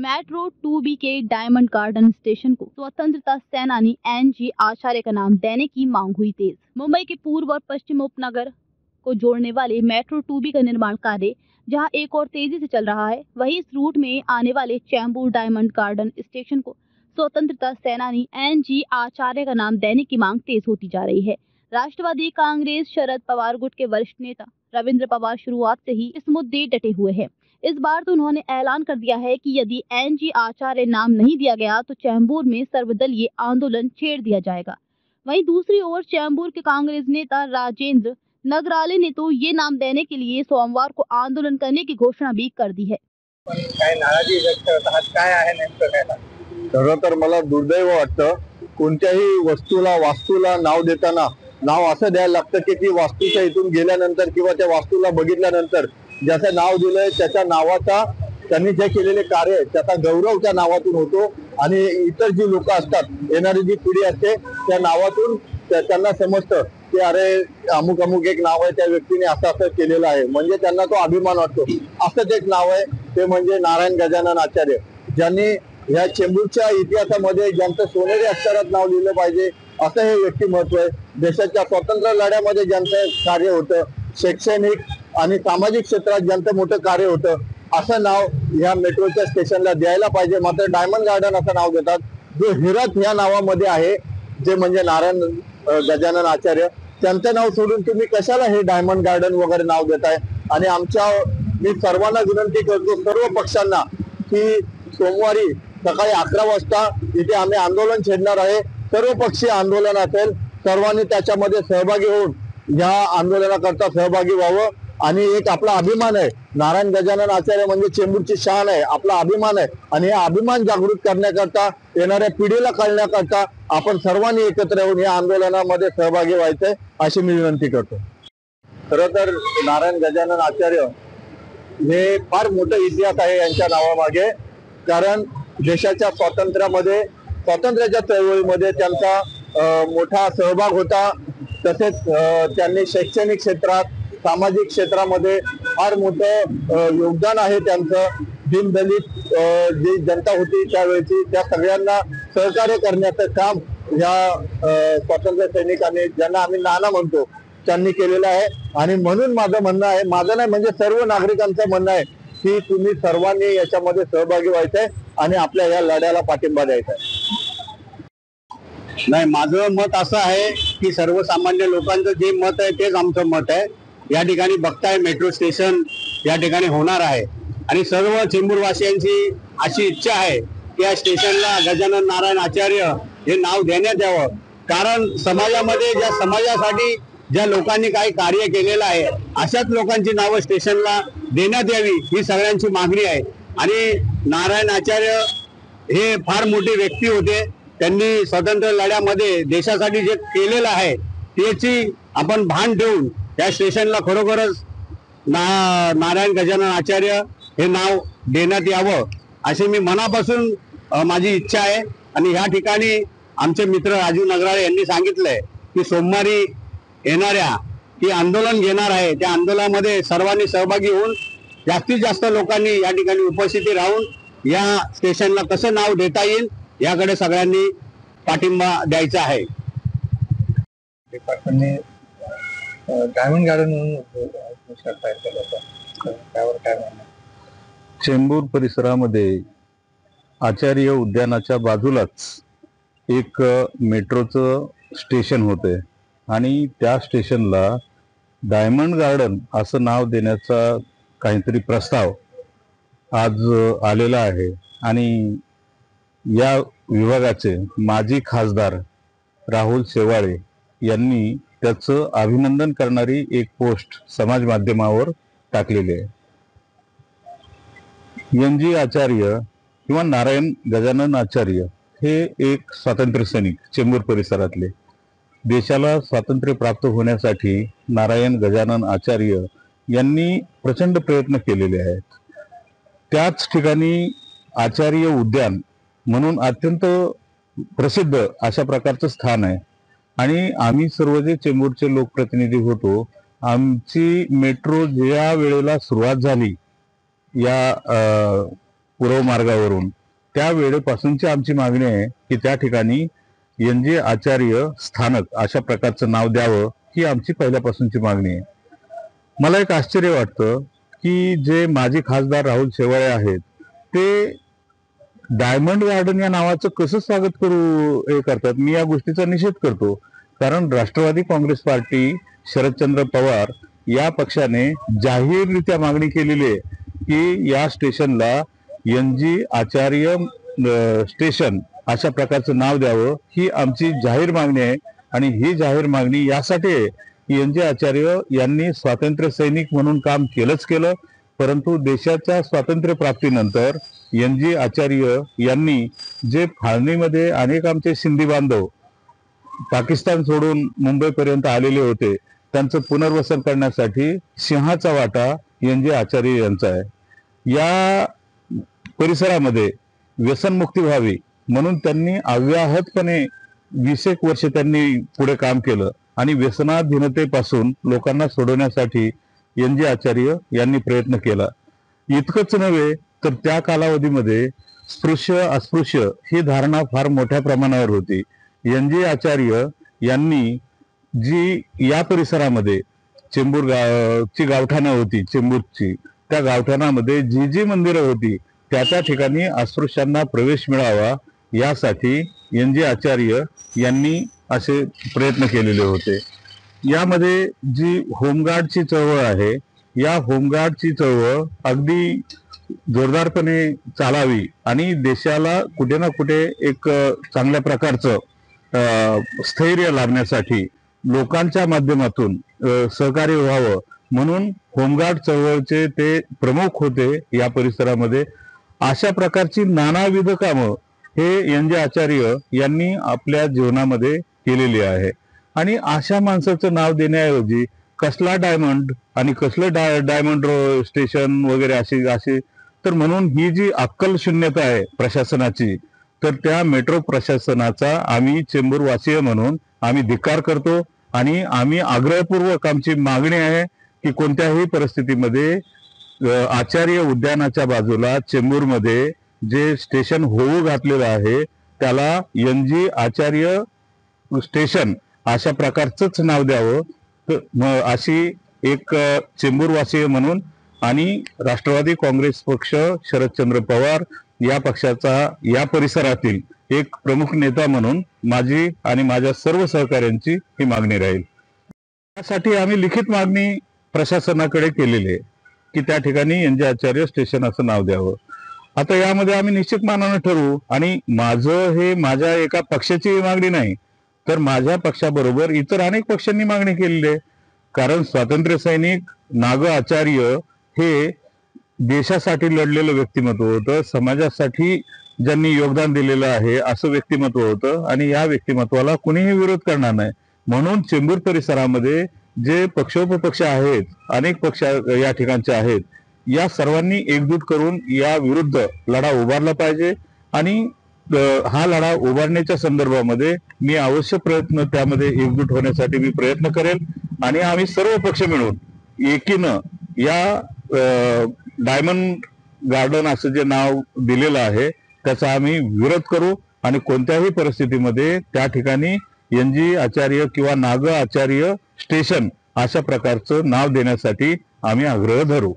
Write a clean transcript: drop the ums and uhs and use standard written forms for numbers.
Metro 2B के diamond garden station को स्वतंत्रता सेनानी NG आचार्य का नाम देने की मांग हुई तेज। मुंबई के पूर्व और पश्चिम उपनगर को जोड़ने वाले मेट्रो 2B का निर्माण कार्य जहां एक और तेजी से चल रहा है, वहीं इस रूट में आने वाले चेंबूर डायमंड गार्डन स्टेशन को स्वतंत्रता सेनानी NG आचार्य का नाम देने की मांग तेज होती जा रही है। राष्ट्रवादी कांग्रेस शरद पवार गुट के वरिष्ठ नेता रविंद्र पवार शुरुआत से ही इस मुद्दे डटे हुए हैं। इस बार तो उन्होंने ऐलान कर दिया है कि यदि NG आचार्य नाम नहीं दिया गया तो चैम्बूर में सर्वदलीय आंदोलन छेड़ दिया जाएगा। वहीं दूसरी ओर चैम्बूर के कांग्रेस नेता राजेंद्र नगराले ने तो ये नाम देने के लिए सोमवार को आंदोलन करने की घोषणा भी कर दी है। काय नाराजी व्यक्त करतात, काय आहे नेमकं काय? खरं तर मला दुर्दैव वाटतं, कोणत्याही वस्तूला वास्तूला नाव देताना नाव असं द्यायला लागतं की ती वास्तूच्या इथून गेल्यानंतर किंवा त्या वास्तूला बघितल्यानंतर ज्याचं नाव दिलंय त्याच्या नावाचा, त्यांनी जे केलेले कार्य त्याचा गौरव त्या नावातून होतो आणि इतर जी लोक असतात, येणारी जी पिढी असते त्या नावातून त्यांना समजतं की अरे अमुक अमुक एक नाव आहे, त्या व्यक्तीने असं असं केलेलं आहे, म्हणजे त्यांना तो अभिमान वाटतो। असंच एक नाव आहे ते म्हणजे नारायण गजानन आचार्य, ज्यांनी या चेंबूरच्या इतिहासामध्ये ज्यांचं सोनेरी अक्षरात नाव लिहिलं पाहिजे असं हे व्यक्तिमत्व आहे। देशाच्या स्वातंत्र्य लढ्यामध्ये ज्यांचं कार्य होतं, शैक्षणिक आणि सामाजिक क्षेत्रात ज्यांचं मोठं कार्य होतं, असं नाव या मेट्रोच्या स्टेशनला द्यायला पाहिजे। मात्र डायमंड गार्डन असं नाव देतात, जो हिरत या नावामध्ये आहे, जे म्हणजे नारायण गजानन आचार्य, त्यांचं नाव सोडून तुम्ही कशाला हे डायमंड गार्डन वगैरे नाव देताय। आणि मी सर्वांना विनंती करतो, सर्व पक्षांना, की सोमवारी सकाळी 11 वाजता इथे आम्ही आंदोलन छेडणार आहे। सर्व पक्षीय आंदोलन असेल, सर्वांनी त्याच्यामध्ये सहभागी होऊन या आंदोलनाकरता सहभागी व्हावं। आणि एक आपला अभिमान आहे, नारायण गजानन आचार्य म्हणजे चेंबूरची शान आहे, आपला अभिमान आहे, आणि हा अभिमान जागृत करण्याकरता, येणाऱ्या पिढीला कळण्याकरता आपण सर्वांनी एकत्र येऊन या आंदोलनामध्ये सहभागी व्हायचंय अशी मी विनंती करतो। खरं तर नारायण गजानन आचार्य हे फार मोठा इतिहास आहे यांच्या नावामागे, कारण देशाच्या स्वातंत्र्याच्या चळवळीमध्ये त्यांचा मोठा सहभाग होता। तसेच त्यांनी शैक्षणिक क्षेत्रात, सामाजिक क्षेत्रामध्ये फार मोठं योगदान आहे त्यांचं। दीनदलित जी जनता होती त्यावेळेची, त्या सगळ्यांना सहकार्य करण्याचं काम या स्वातंत्र्य सैनिकांनी, ज्यांना आम्ही नाना म्हणतो, त्यांनी केलेलं आहे। आणि म्हणून माझं म्हणणं आहे, माझं नाही म्हणजे सर्व नागरिकांचं म्हणणं आहे, की तुम्ही सर्वांनी याच्यामध्ये सहभागी व्हायचंय आणि आपल्या या लढ्याला पाठिंबा द्यायचा आहे। नाही, माझं मत असं आहे की सर्वसामान्य लोकांचं जे मत आहे तेच आमचं मत आहे। या ठिकाणी बघताय मेट्रो स्टेशन या ठिकाणी होणार आहे आणि सर्व चेंबूरवासियांची अशी इच्छा आहे की या स्टेशनला गजानन नारायण आचार्य हे नाव देण्यात यावं। कारण समाजामध्ये समाजासाठी ज्या लोकांनी काही कार्य केलेलं आहे, अशाच लोकांची नावं स्टेशनला देण्यात यावी ही सगळ्यांची मागणी आहे। आणि नारायण आचार्य हे फार मोठे व्यक्ती होते, त्यांनी स्वातंत्र्य लढ्यामध्ये देशासाठी जे केलेलं आहे त्याची आपण भान ठेवून या स्टेशनला खरोखरच नारायण गजानन आचार्य हे नाव देण्यात यावं अशी मी मनापासून माझी इच्छा आहे। आणि ह्या ठिकाणी आमचे मित्र राजू नगराळे यांनी सांगितलंय की सोमवारी येणाऱ्या की आंदोलन घेणार आहे, त्या आंदोलनामध्ये सर्वांनी सहभागी होऊन जास्तीत जास्त लोकांनी या ठिकाणी उपस्थिती राहून या स्टेशनला कसं नाव देता येईल याकडे सगळ्यांनी पाठिंबा द्यायचा आहे। डायमंड गार्डन चेंबूर परिसरामध्ये आचार्य उद्यानाच्या बाजूलाच एक मेट्रोचं स्टेशन होते आणि त्या स्टेशनला डायमंड गार्डन असं नाव देण्याचा काहीतरी प्रस्ताव आज आलेला आहे। आणि या विभागाचे माजी खासदार राहुल शेवाळे यांनी त्याचं अभिनंदन करणारी एक पोस्ट समाज माध्यमावर टाकलेली आहे। NG आचार्य किंवा नारायण गजानन आचार्य हे एक स्वातंत्र्य सैनिक, चेंबूर परिसरातले। देशाला स्वातंत्र्य प्राप्त होण्यासाठी नारायण गजानन आचार्य यांनी प्रचंड प्रयत्न केलेले आहेत। त्याच ठिकाणी आचार्य उद्यान म्हणून अत्यंत प्रसिद्ध अशा प्रकारचं स्थान आहे। आणि आम्ही सर्व जे चेंबूरचे लोकप्रतिनिधी होतो, आमची मेट्रो ज्या वेळेला सुरुवात झाली या पूर्व मार्गावरून, त्या वेळेपासूनची आमची मागणी आहे की त्या ठिकाणी NG आचार्य स्थानक अशा प्रकारचं नाव द्यावं, ही आमची पहिल्यापासूनची मागणी आहे. मला एक आश्चर्य वाटतं की जे माजी खासदार राहुल शेवाळे आहेत ते डायमंड गार्डन या नावाचं कसं स्वागत हे करतात. मी या गोष्टीचा निषेध करतो, कारण राष्ट्रवादी काँग्रेस पार्टी, शरदचंद्र पवार या पक्षाने जाहीररित्या मागणी केलेली आहे की या स्टेशनला NG आचार्य स्टेशन अशा प्रकारचं नाव द्यावं. ही आमची जाहीर मागणी आहे आणि ही जाहीर मागणी यासाठी आहे की NG आचार्य यांनी स्वातंत्र्य सैनिक म्हणून काम केलं, परंतु देशाच्या स्वातंत्र्य प्राप्तीनंतर NG आचार्य यांनी जे फाळणीमध्ये अनेक आमचे सिंधी बांधव पाकिस्तान सोडून मुंबईपर्यंत आलेले होते, त्यांचं पुनर्वसन करण्यासाठी सिंहाचा वाटा NG आचार्य यांचा आहे. या परिसरामध्ये व्यसनमुक्ती व्हावी म्हणून त्यांनी अव्याहतपणे 20 वर्ष त्यांनी पुढे काम केलं आणि व्यसनाधीनतेपासून लोकांना सोडवण्यासाठी NG आचार्य यांनी प्रयत्न केला. इतकंच नव्हे तर त्या कालावधीमध्ये स्पृश्य अस्पृश्य ही धारणा फार मोठ्या प्रमाणावर होती. NG आचार्य यांनी जी या परिसरामध्ये चेंबूर ची गावठाणं होती, चेंबूरची, त्या गावठाणामध्ये जी मंदिरं होती त्या ठिकाणी अस्पृश्यांना प्रवेश मिळावा यासाठी NG आचार्य यांनी असे प्रयत्न केलेले होते. यामध्ये जी होमगार्डची चळवळ आहे, या होमगार्डची चळवळ अगदी जोरदारपणे चालावी आणि देशाला कुठे ना कुठे एक चांगल्या प्रकारचं स्थैर्य लाभण्यासाठी लोकांच्या माध्यमातून सहकार्य व्हावं म्हणून होमगार्ड चळवळचे ते प्रमुख होते या परिसरामध्ये. अशा प्रकारची नानाविध कामं हे NG आचार्य यांनी आपल्या जीवनामध्ये केलेली आहे आणि अशा माणसाचं नाव देण्याऐवजी कसला डायमंड आणि कसलं डायमंड स्टेशन वगैरे अशी तर म्हणून ही जी अक्कल शून्यता आहे प्रशासनाची, तर त्या मेट्रो प्रशासनाचा आम्ही चेंबूरवासीय म्हणून आम्ही धिक्कार करतो आणि आम्ही आग्रहपूर्वक आमची मागणी आहे की कोणत्याही परिस्थितीमध्ये आचार्य उद्यानाच्या बाजूला चेंबूरमध्ये जे स्टेशन होऊ घातलेलं आहे त्याला NG आचार्य स्टेशन अशा प्रकारचंच नाव द्यावं, अशी एक चेंबूरवासीय म्हणून आणि राष्ट्रवादी काँग्रेस पक्ष, शरदचंद्र पवार या पक्षाचा या परिसरातील एक प्रमुख नेता म्हणून माझी आणि माझ्या सर्व सहकाऱ्यांची ही मागणी राहील. त्यासाठी आम्ही लिखित मागणी प्रशासनाकडे केलेली आहे की त्या ठिकाणी NG आचार्य स्टेशन असं नाव द्यावं. आता यामध्ये आम्ही निश्चित मानानं ठरवू आणि माझ्या एका पक्षाची मागणी नाही, तर माझ्या पक्षाबरोबर इतर अनेक पक्षांनी मागणी केलेली आहे. कारण स्वातंत्र्य सैनिक नाग आचार्य हे देशासाठी लढलेलं व्यक्तिमत्व होतं, समाजासाठी ज्यांनी योगदान दिलेलं आहे असं व्यक्तिमत्व होतं आणि या व्यक्तिमत्वाला कुणीही विरोध करणार नाही. म्हणून चेंबूर परिसरामध्ये जे पक्षोपपक्ष आहेत, अनेक पक्ष या ठिकाणचे आहेत, या सर्वांनी एकजूट करून या विरुद्ध लढा उभारला पाहिजे आणि हा लढा उभारण्याच्या संदर्भामध्ये मी अवश्य प्रयत्न त्यामध्ये एकजूट होण्यासाठी मी प्रयत्न करेल आणि आम्ही सर्व पक्ष मिळून एकीनं या डायमंड गार्डन असं जे नाव दिलेलं आहे त्याचा आम्ही विरोध करू आणि कोणत्याही परिस्थितीमध्ये त्या ठिकाणी NG आचार्य किंवा नाग आचार्य स्टेशन अशा प्रकारचं नाव देण्यासाठी आम्ही आग्रह धरू.